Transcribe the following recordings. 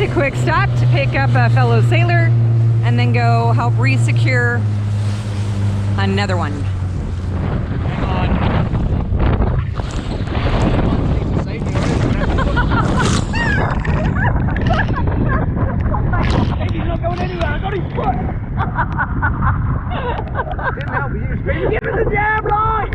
a quick stop to pick up a fellow sailor and then go help re-secure another one. Hang on. He's not going anywhere. I got his foot. Didn't help me. You screaming, give me the damn line!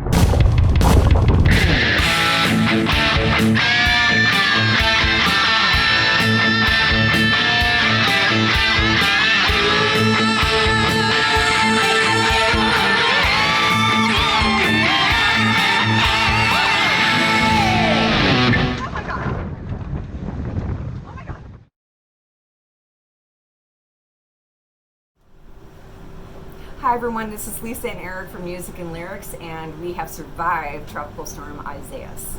Hi everyone, this is Lisa and Erik from Music and Lyrics, and we have survived Tropical Storm Isaias.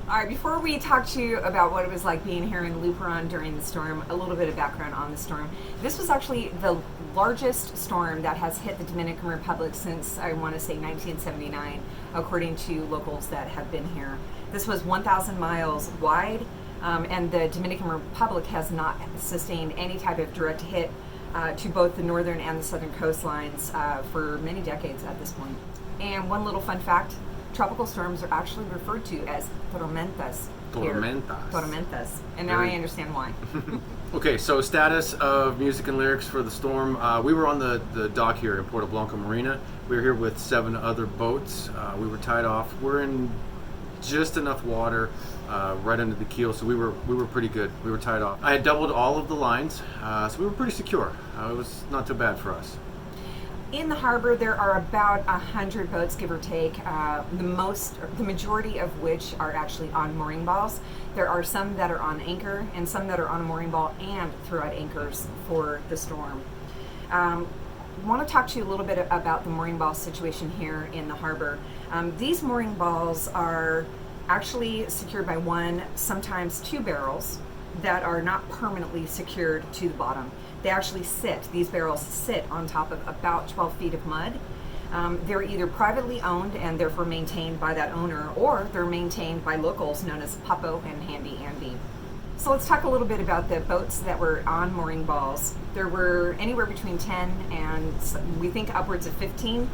Alright, before we talk to you about what it was like being here in Luperon during the storm, a little bit of background on the storm. This was actually the largest storm that has hit the Dominican Republic since, I want to say, 1979, according to locals that have been here. This was 1,000 miles wide, and the Dominican Republic has not sustained any type of direct hit to both the northern and the southern coastlines for many decades at this point. And one little fun fact, tropical storms are actually referred to as tormentas. Tormentas. And now I understand why. Okay, so status of Music and Lyrics for the storm. We were on the dock here in Puerto Blanco Marina. We were here with 7 other boats. We were tied off. We're in just enough water right under the keel, so we were pretty good. We were tied off. I had doubled all of the lines, so we were pretty secure. It was not too bad for us. In the harbor, there are about 100 boats, give or take. The majority of which are actually on mooring balls. There are some that are on anchor, and some that are on a mooring ball and throw out anchors for the storm. I want to talk to you a little bit about the mooring ball situation here in the harbor. These mooring balls are actually secured by 1, sometimes 2 barrels that are not permanently secured to the bottom. They actually these barrels sit on top of about 12 feet of mud. They're either privately owned and therefore maintained by that owner, or they're maintained by locals known as Papo and Handy Andy. So let's talk a little bit about the boats that were on mooring balls. There were anywhere between 10 and we think upwards of 15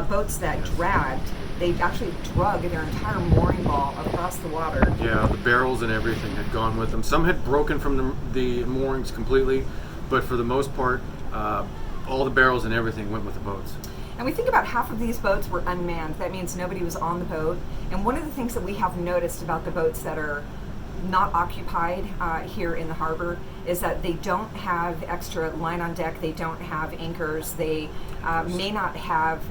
boats that dragged. They actually drug their entire mooring ball across the water. Yeah, the barrels and everything had gone with them. Some had broken from the moorings completely, but for the most part, all the barrels and everything went with the boats. And we think about half of these boats were unmanned. That means nobody was on the boat. And one of the things that we have noticed about the boats that are not occupied here in the harbor is that they don't have extra line on deck. They don't have anchors. They may not have,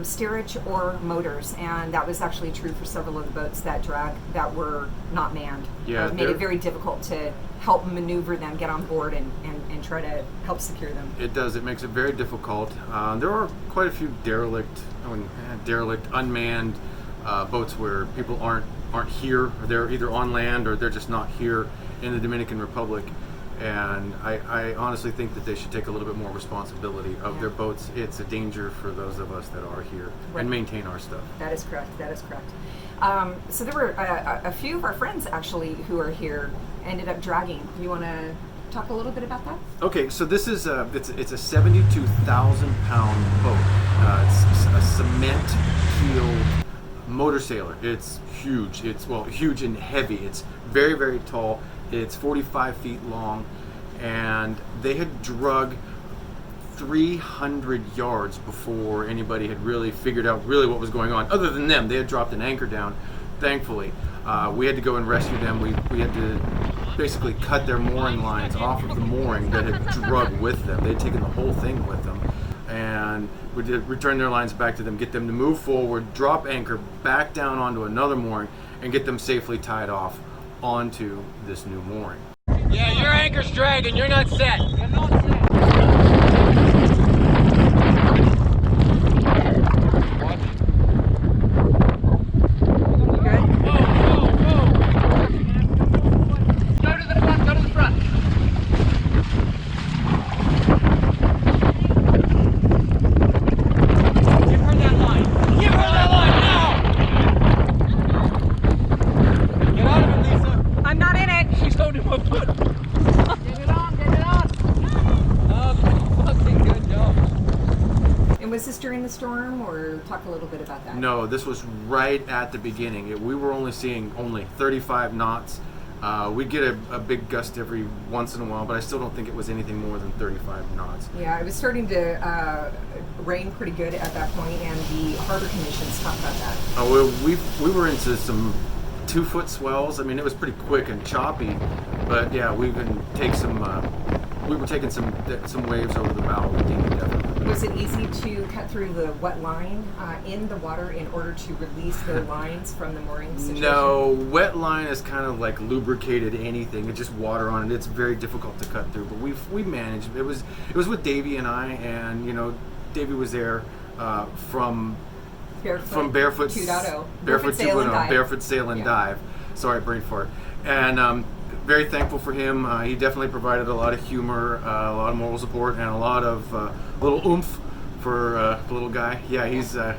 steerage or motors, and that was actually true for several of the boats that were not manned. Yeah, it made it very difficult to help maneuver them, get on board, and try to help secure them. It does. It makes it very difficult. There are quite a few derelict, unmanned boats where people aren't here. They're either on land or they're just not here in the Dominican Republic. And I honestly think that they should take a little bit more responsibility of their boats. It's a danger for those of us that are here and maintain our stuff. That is correct. That is correct. So there were a few of our friends actually who are here ended up dragging. You want to talk a little bit about that? Okay, so this is it's a 72,000-pound boat. It's a cement keeled motor sailor. It's huge. It's huge and heavy. It's very, very tall. It's 45 feet long, and they had drug 300 yards before anybody had really figured out what was going on. Other than them, they had dropped an anchor down. Thankfully, we had to go and rescue them. We had to basically cut their mooring lines off of the mooring that had drug with them. They had taken the whole thing with them, and we did return their lines back to them, get them to move forward, drop anchor back down onto another mooring, and get them safely tied off onto this new mooring. Yeah, your anchor's dragging. You're not set. You're not set. storm, or talk a little bit about that? No, this was right at the beginning. We were only seeing 35 knots. We'd get a big gust every once in a while, but I still don't think it was anything more than 35 knots. Yeah, it was starting to rain pretty good at that point, and the harbor conditions talk about that. Oh, we were into some 2-foot swells. I mean, it was pretty quick and choppy, but yeah, we were taking some waves over the bow of the dinghy, definitely. Was it easy to cut through the wet line in the water in order to release the lines from the mooring situation? No, wet line is kind of like lubricated anything. It's just water on it. It's very difficult to cut through, but we managed. It was with Davey and I, and Davey was there from Barefoot 2.0. Barefoot 2.0, Barefoot Sail and Dive. Sorry, brain fart. And very thankful for him. He definitely provided a lot of humor, a lot of moral support, and a lot of little oomph for the little guy. Yeah, he's a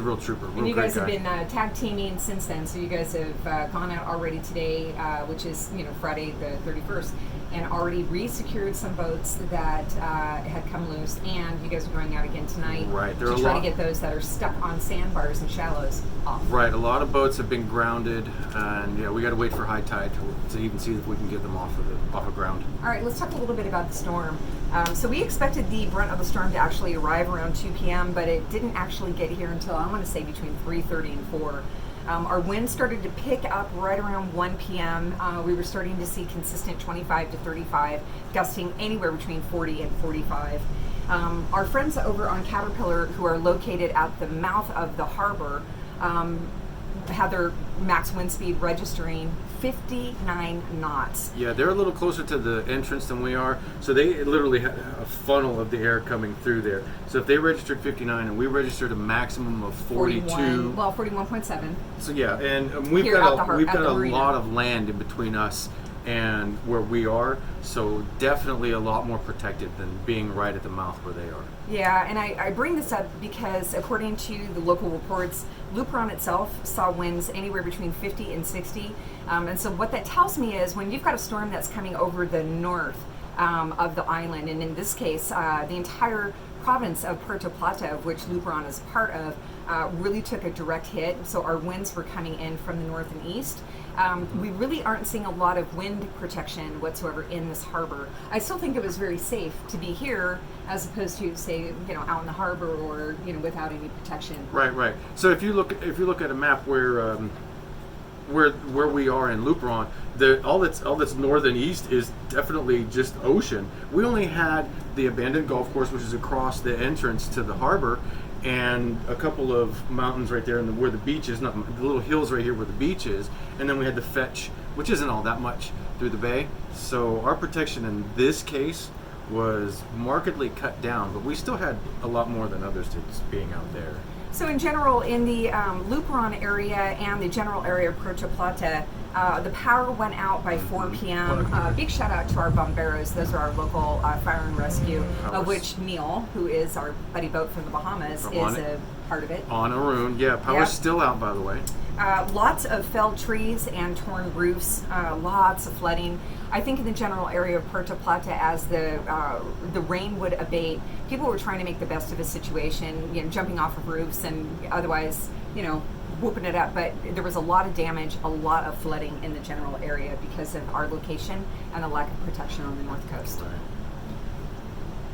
real trooper. And you guys have been tag teaming since then. So you guys have gone out already today, which is Friday the 31st, and already re-secured some boats that had come loose. And you guys are going out again tonight, right? To try to get those that are stuck on sandbars and shallows off. Right. A lot of boats have been grounded, and we got to wait for high tide to even see if we can get them off of ground. All right, let's talk a little bit about the storm. So we expected the brunt of the storm to actually arrive around 2 p.m., but it didn't actually get here until, I want to say, between 3:30 and 4. Our wind started to pick up right around 1 p.m. We were starting to see consistent 25 to 35, gusting anywhere between 40 and 45. Our friends over on Caterpillar, who are located at the mouth of the harbor, had their max wind speed registering 59 knots. Yeah, they're a little closer to the entrance than we are, so they literally had a funnel of the air coming through there. So if they registered 59 and we registered a maximum of 42, 41.7. So yeah, and we've got a lot of land in between us and where we are, so definitely a lot more protected than being right at the mouth where they are. Yeah, and I bring this up because according to the local reports, Luperon itself saw winds anywhere between 50 and 60. And so what that tells me is when you've got a storm that's coming over the north of the island, and in this case, the entire province of Puerto Plata, of which Luperon is part of, really took a direct hit. So our winds were coming in from the north and east. We really aren't seeing a lot of wind protection whatsoever in this harbor. I still think it was very safe to be here as opposed to, say, out in the harbor or without any protection. Right. So if you look at a map where we are in Luperon, all that's north and east is definitely just ocean. We only had the abandoned golf course, which is across the entrance to the harbor, and a couple of mountains right there where the beach is, not the little hills right here where the beach is, and then we had the fetch, which isn't all that much through the bay. So our protection in this case was markedly cut down, but we still had a lot more than others just being out there. So in general, in the Luperon area and the general area of Puerto Plata, the power went out by 4 p.m. Big shout out to our bomberos. Those are our local fire and rescue, of which Neil, who is our buddy boat from the Bahamas, is a part of it. On Arun, yeah. Power's still out, by the way. Lots of felled trees and torn roofs, lots of flooding. I think in the general area of Puerto Plata, as the rain would abate, people were trying to make the best of a situation, jumping off of roofs and otherwise, whooping it up. But there was a lot of damage, a lot of flooding in the general area because of our location and the lack of protection on the north coast. Right.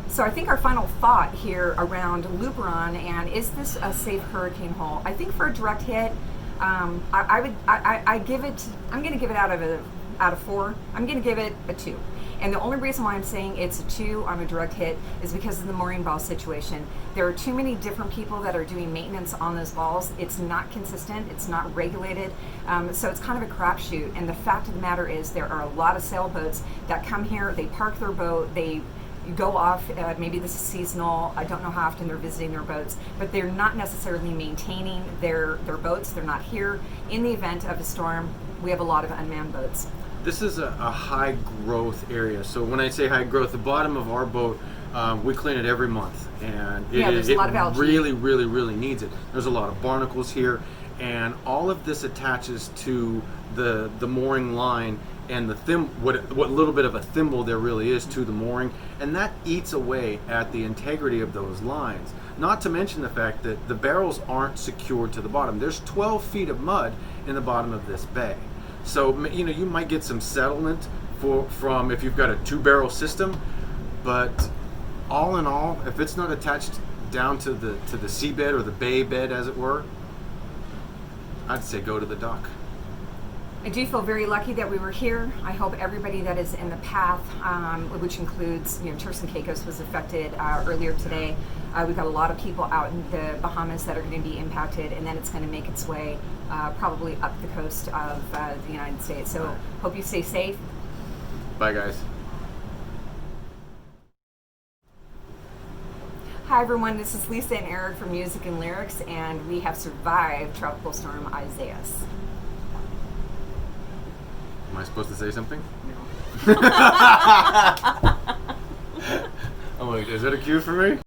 So I think our final thought here around Luperon, and is this a safe hurricane hole? I think for a direct hit, I'm going to give it out of 4. I'm going to give it a 2. And the only reason why I'm saying it's a 2 on a direct hit is because of the mooring ball situation. There are too many different people that are doing maintenance on those balls. It's not consistent. It's not regulated. So it's kind of a crapshoot. And the fact of the matter is there are a lot of sailboats that come here, they park their boat, they go off, maybe this is seasonal, I don't know how often they're visiting their boats, but they're not necessarily maintaining their boats. They're not here. In the event of a storm, we have a lot of unmanned boats. This is a high growth area. So when I say high growth, the bottom of our boat, we clean it every month, and there's a lot of algae. really needs it. There's a lot of barnacles here, and all of this attaches to the mooring line and what little bit of a thimble there really is to the mooring, and that eats away at the integrity of those lines. Not to mention the fact that the barrels aren't secured to the bottom. There's 12 feet of mud in the bottom of this bay. So, you know, you might get some settlement from if you've got a 2-barrel system, but all in all, if it's not attached down to the seabed or the bay bed, as it were, I'd say go to the dock. I do feel very lucky that we were here. I hope everybody that is in the path, which includes, you know, Turks and Caicos was affected earlier today. We've got a lot of people out in the Bahamas that are going to be impacted, and then it's going to make its way probably up the coast of the United States. So hope you stay safe. Bye, guys. Hi everyone, this is Lisa and Erik from Music and Lyrics, and we have survived Tropical Storm Isaias. Am I supposed to say something? No. I'm like, is that a cue for me?